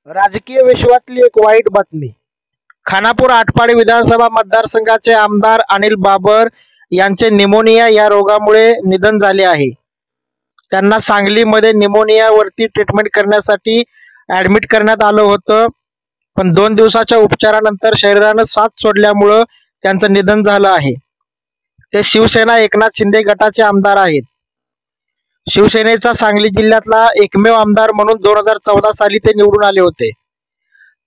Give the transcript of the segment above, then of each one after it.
राजकीय विश्वातली एक वाईट बातमी. खानापूर आटपाडी विधानसभा मतदारसंघाचे आमदार अनिल बाबर यांचे निमोनिया या रोगामुळे निधन झाले आहे. त्यांना सांगलीमध्ये निमोनियावरती ट्रीटमेंट करण्यासाठी ॲडमिट करण्यात आलं होतं, पण 2 दिवसाच्या उपचारानंतर शरीरानं साथ सोडल्यामुळं त्यांचं निधन झालं आहे. ते शिवसेना एकनाथ शिंदे गटाचे आमदार आहेत. शिवसेनेचा सांगली जिल्ह्यातला एकमेव आमदार म्हणून 2014 साली ते निवडून आले होते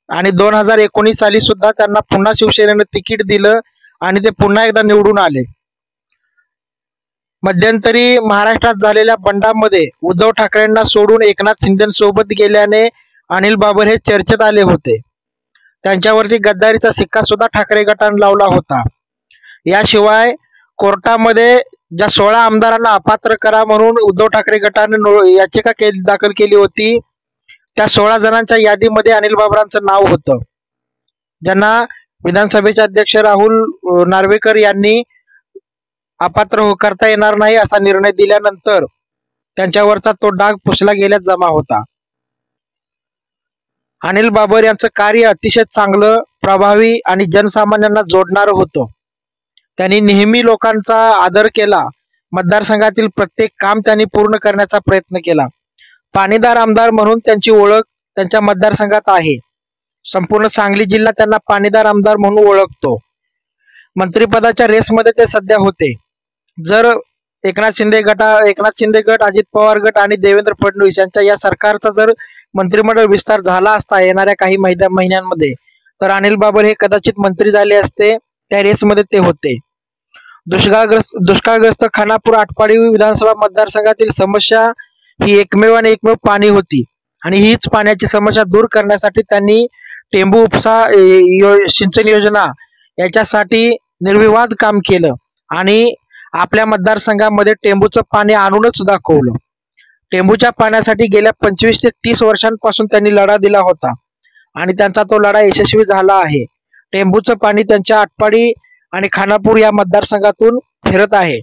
आणि 2019 साली सुद्धा त्यांना पुन्हा शिवसेनेनं तिकीट दिलं आणि ते पुन्हा एकदा निवडून आले. मध्यंतरी महाराष्ट्रात झालेल्या बंडामध्ये उद्धव ठाकरेंना सोडून एकनाथ शिंदेसोबत गेल्याने अनिल बाबर हे चर्चेत आले होते. त्यांच्यावरती गद्दारीचा शिक्का सुद्धा ठाकरे गटाने लावला होता. याशिवाय कोर्टामध्ये ज्या 16 आमदारांना अपात्र करा म्हणून उद्धव ठाकरे गटाने याचिका दाखल केली होती, त्या 16 जणांच्या यादीमध्ये अनिल बाबरांचं नाव होतं, ज्यांना विधानसभेचे अध्यक्ष राहुल नार्वेकर यांनी अपात्र करता येणार नाही असा निर्णय दिल्यानंतर त्यांच्यावरचा तो डाग पुसला गेल्यास जमा होता. अनिल बाबर यांचं कार्य अतिशय चांगलं, प्रभावी आणि जनसामान्यांना जोडणारं होतं. त्यांनी नेहमी लोकांचा आदर केला. मतदारसंघातील प्रत्येक काम त्यांनी पूर्ण करण्याचा प्रयत्न केला. पाणीदार आमदार म्हणून त्यांची ओळख त्यांच्या मतदारसंघात आहे. संपूर्ण सांगली जिल्हा त्यांना पाणीदार आमदार म्हणून ओळखतो. मंत्रिपदाच्या रेसमध्ये ते सध्या होते. जर एकनाथ शिंदे गट, अजित पवार गट आणि देवेंद्र फडणवीस यांच्या या सरकारचा जर मंत्रिमंडळ विस्तार झाला असता येणाऱ्या काही महिन्यांमध्ये, तर अनिल बाबर हे कदाचित मंत्री झाले असते. त्या रेसमध्ये ते होते. दुष्काळग्रस्त खानापूर आटपाडी विधानसभा मतदारसंघातील समस्या ही एकमेव पाणी होती आणि हीच पाण्याची समस्या दूर करण्यासाठी त्यांनी टेंबू उपसा सिंचन योजना याच्यासाठी निर्विवाद काम केलं आणि आपल्या मतदारसंघामध्ये टेंबूचं पाणी आणूनच दाखवलं. टेंबूच्या पाण्यासाठी गेल्या 25 ते 30 वर्षांपासून त्यांनी लढा दिला होता आणि त्यांचा तो लढा यशस्वी झाला आहे. टेंबूचं पाणी त्यांच्या आटपाडी आणि खानापूर या मतदारसंघातून फिरत आहे.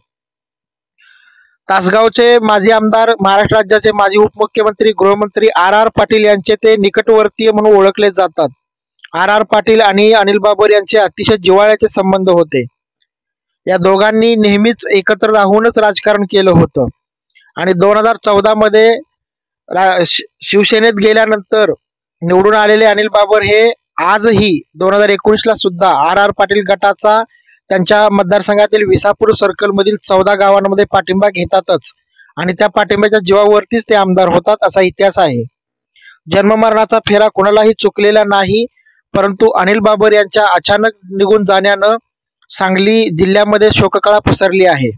तासगावचे माजी आमदार, महाराष्ट्र राज्याचे माजी उपमुख्यमंत्री, गृहमंत्री आर पाटील यांचे ते निकटवर्तीय म्हणून ओळखले जातात. आर पाटील आणि अनिल बाबर यांचे अतिशय जिव्हाळ्याचे संबंध होते. या दोघांनी नेहमीच एकत्र राहूनच राजकारण केलं होतं आणि 2014 मध्ये शिवसेनेत गेल्यानंतर निवडून आलेले अनिल बाबर हे आजही 2019 ला सुद्धा आर पाटील गटाचा त्यांच्या मतदारसंघातील विसापूर सर्कल मधील 14 गावांमध्ये पाठिंबा घेतातच आणि त्या पाठिंब्याच्या जीवावरतीच ते आमदार होतात असा इतिहास आहे. जन्ममरणाचा फेरा कोणालाही चुकलेला नाही, परंतु अनिल बाबर यांच्या अचानक निघून जाण्यानं सांगली जिल्ह्यामध्ये शोककळा पसरली आहे.